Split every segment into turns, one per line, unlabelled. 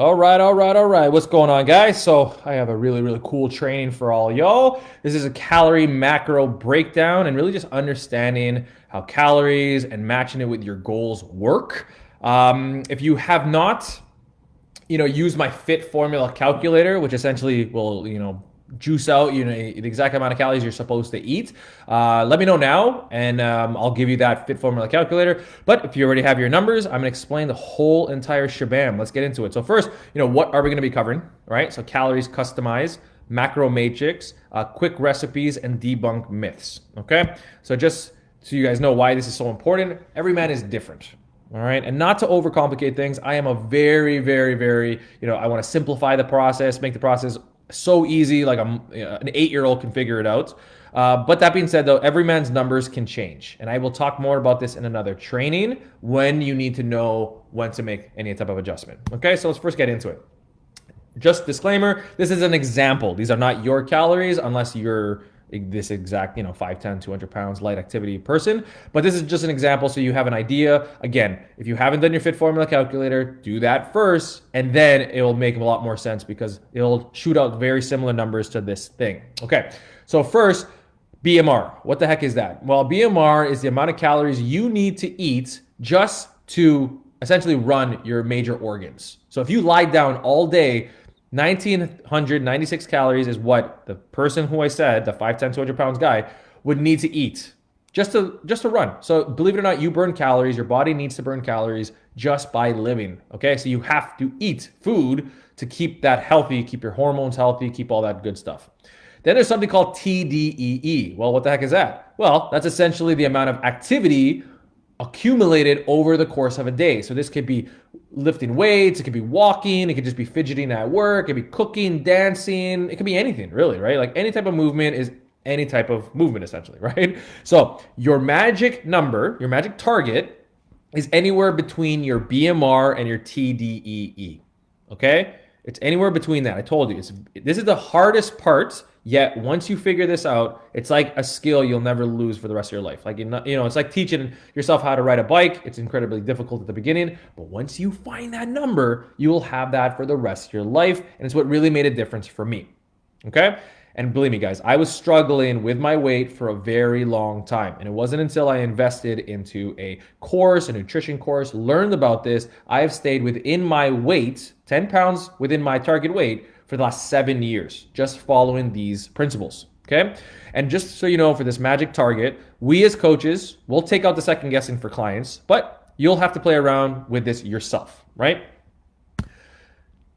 All right. What's going on, guys? So I have a really cool training for all y'all. This is a calorie macro breakdown and really just understanding how calories and matching it with your goals work. If you have not, use my fit formula calculator, which essentially will, juice out, the exact amount of calories you're supposed to eat. Let me know now, and I'll give you that fit formula calculator. But if you already have your numbers, I'm gonna explain the whole entire shabam. Let's get into it. So first, what are we gonna be covering, right? So calories customized, macro matrix, quick recipes, and debunk myths, okay? So just so you guys know why this is so important, every man is different. All right. And not to overcomplicate things, I am a very, I want to simplify the process, make the process so easy, like an 8-year-old can figure it out. But that being said, though, every man's numbers can change. And I will talk more about this in another training when you need to know when to make any type of adjustment. Okay, so let's first get into it. Just disclaimer, this is an example. These are not your calories unless you're this exact, 5'10", 200 pounds light activity person. But this is just an example so you have an idea. Again, if you haven't done your fit formula calculator, do that first, and then it will make a lot more sense because it'll shoot out very similar numbers to this thing. Okay, so first, BMR. What the heck is that? Well, BMR is the amount of calories you need to eat just to essentially run your major organs. So if you lie down all day, 1,996 calories is what the person who I said, the 5'10", 200 pounds guy, would need to eat just to run. So believe it or not, you burn calories. Your body needs to burn calories just by living. Okay, so you have to eat food to keep that healthy, keep your hormones healthy, keep all that good stuff. Then there's something called TDEE. Well, what the heck is that? Well, that's essentially the amount of activity accumulated over the course of a day. So this could be lifting weights, it could be walking, it could just be fidgeting at work, it could be cooking, dancing, it could be anything really, right? Like any type of movement is any type of movement essentially, right? So your magic number, your magic target is anywhere between your BMR and your TDEE, okay? It's anywhere between that. I told you, this is the hardest part. Yet once you figure this out, it's like a skill you'll never lose for the rest of your life. Like, it's like teaching yourself how to ride a bike. It's incredibly difficult at the beginning, but once you find that number, you will have that for the rest of your life. And it's what really made a difference for me. Okay. And believe me, guys, I was struggling with my weight for a very long time. And it wasn't until I invested into a course, a nutrition course, learned about this, I have stayed within my weight, 10 pounds within my target weight for the last 7 years, just following these principles, okay? And just so you know, for this magic target, we as coaches, will take out the second guessing for clients, but you'll have to play around with this yourself, right?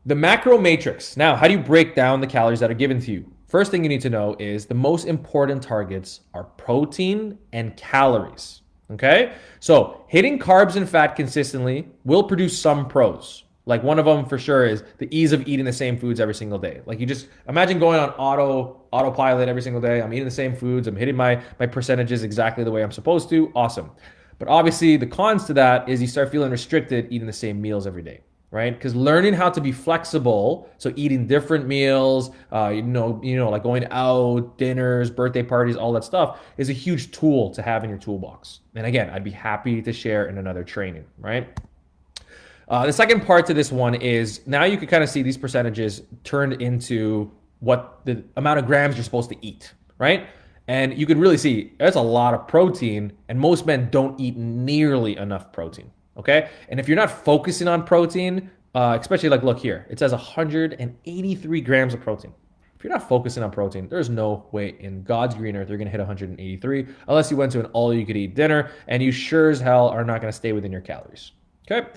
The macro matrix. Now, how do you break down the calories that are given to you? First thing you need to know is the most important targets are protein and calories, okay? So hitting carbs and fat consistently will produce some pros. Like one of them for sure is the ease of eating the same foods every single day. Like you just imagine going on autopilot every single day. I'm eating the same foods. I'm hitting my percentages exactly the way I'm supposed to. Awesome. But obviously the cons to that is you start feeling restricted eating the same meals every day, right? Because learning how to be flexible, so eating different meals, like going out, dinners, birthday parties, all that stuff is a huge tool to have in your toolbox. And again, I'd be happy to share in another training, right? The second part to this one is now you can kind of see these percentages turned into what the amount of grams you're supposed to eat, right? And you can really see there's a lot of protein and most men don't eat nearly enough protein, okay? And if you're not focusing on protein, especially like look here, it says 183 grams of protein. If you're not focusing on protein, there's no way in God's green earth you're going to hit 183 unless you went to an all-you-could-eat dinner and you sure as hell are not going to stay within your calories, okay?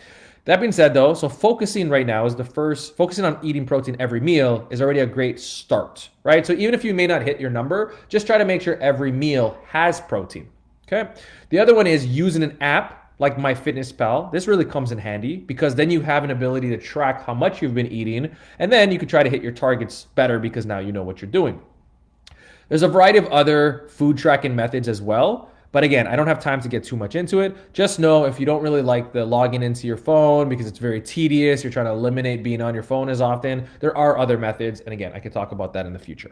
That being said though, so focusing right now is focusing on eating protein every meal is already a great start, right? So even if you may not hit your number, just try to make sure every meal has protein, okay? The other one is using an app like MyFitnessPal. This really comes in handy because then you have an ability to track how much you've been eating and then you can try to hit your targets better because now you know what you're doing. There's a variety of other food tracking methods as well. But again, I don't have time to get too much into it. Just know if you don't really like the logging into your phone because it's very tedious, you're trying to eliminate being on your phone as often, there are other methods. And again, I can talk about that in the future.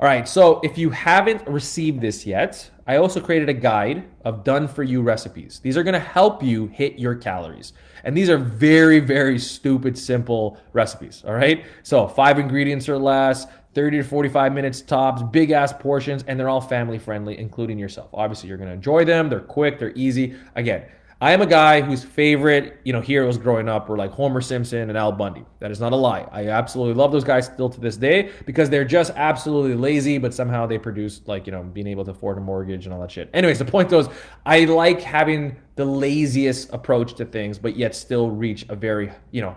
All right, so if you haven't received this yet, I also created a guide of done for you recipes. These are gonna help you hit your calories. And these are very, very stupid, simple recipes, all right? So 5 ingredients or less, 30 to 45 minutes tops, big ass portions, and they're all family friendly, including yourself. Obviously, you're gonna enjoy them. They're quick, they're easy. Again, I am a guy whose favorite, heroes growing up were like Homer Simpson and Al Bundy. That is not a lie. I absolutely love those guys still to this day because they're just absolutely lazy, but somehow they produce being able to afford a mortgage and all that shit. Anyways, the point goes, I like having the laziest approach to things, but yet still reach a very,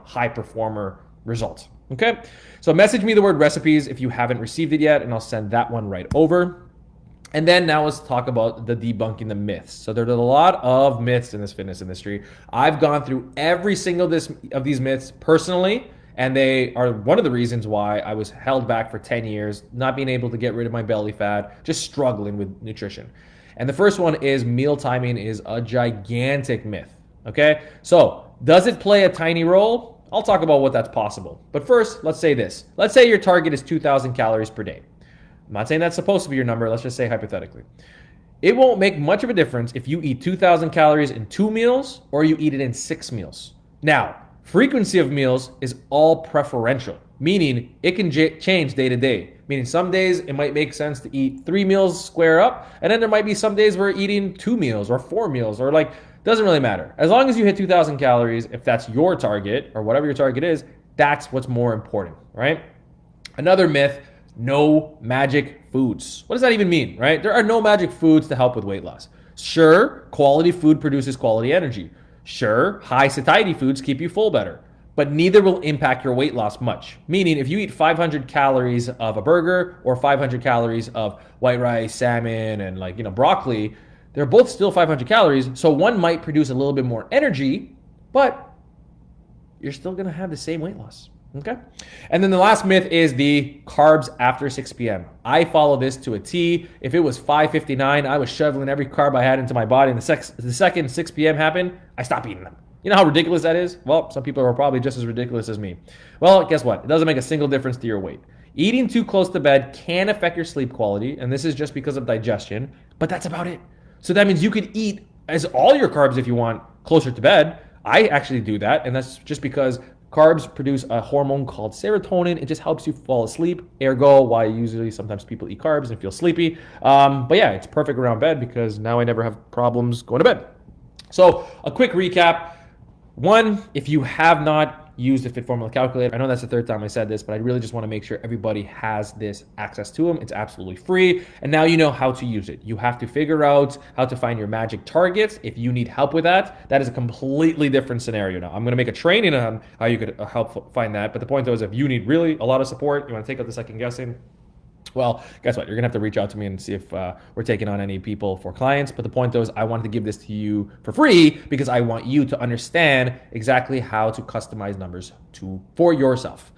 high performer result. Okay? So message me the word recipes if you haven't received it yet, and I'll send that one right over. And then now let's talk about the debunking the myths. So there's a lot of myths in this fitness industry. I've gone through every single of these myths personally, and they are one of the reasons why I was held back for 10 years, not being able to get rid of my belly fat, just struggling with nutrition. And the first one is meal timing is a gigantic myth. Okay? So does it play a tiny role? I'll talk about what that's possible. But first, let's say this. Let's say your target is 2,000 calories per day. I'm not saying that's supposed to be your number. Let's just say hypothetically. It won't make much of a difference if you eat 2,000 calories in 2 meals or you eat it in 6 meals. Now, frequency of meals is all preferential, meaning it can change day to day. Meaning some days it might make sense to eat 3 meals square up, and then there might be some days where eating 2 meals or 4 meals or doesn't really matter. As long as you hit 2,000 calories, if that's your target or whatever your target is, that's what's more important, right? Another myth, no magic foods. What does that even mean, right? There are no magic foods to help with weight loss. Sure, quality food produces quality energy. Sure, high satiety foods keep you full better, but neither will impact your weight loss much. Meaning if you eat 500 calories of a burger or 500 calories of white rice, salmon, and broccoli, they're both still 500 calories. So one might produce a little bit more energy, but you're still gonna have the same weight loss. Okay. And then the last myth is the carbs after 6 p.m. I follow this to a T. If it was 5:59, I was shoveling every carb I had into my body. And the second 6 p.m. happened, I stopped eating them. You know how ridiculous that is? Well, some people are probably just as ridiculous as me. Well, guess what? It doesn't make a single difference to your weight. Eating too close to bed can affect your sleep quality, and this is just because of digestion, but that's about it. So that means you could eat as all your carbs if you want closer to bed. I actually do that, and that's just because carbs produce a hormone called serotonin. It just helps you fall asleep. Ergo, why usually sometimes people eat carbs and feel sleepy. But yeah, it's perfect around bed because now I never have problems going to bed. So a quick recap. One, if you have not used the Fit Formula Calculator, I know that's the third time I said this, but I really just want to make sure everybody has this access to them. It's absolutely free. And now you know how to use it. You have to figure out how to find your magic targets. If you need help with that, that is a completely different scenario now. I'm going to make a training on how you could help find that. But the point though is if you need really a lot of support, you want to take out the second guessing, well, guess what? You're going to have to reach out to me and see if we're taking on any people for clients. But the point though is I wanted to give this to you for free because I want you to understand exactly how to customize numbers for yourself.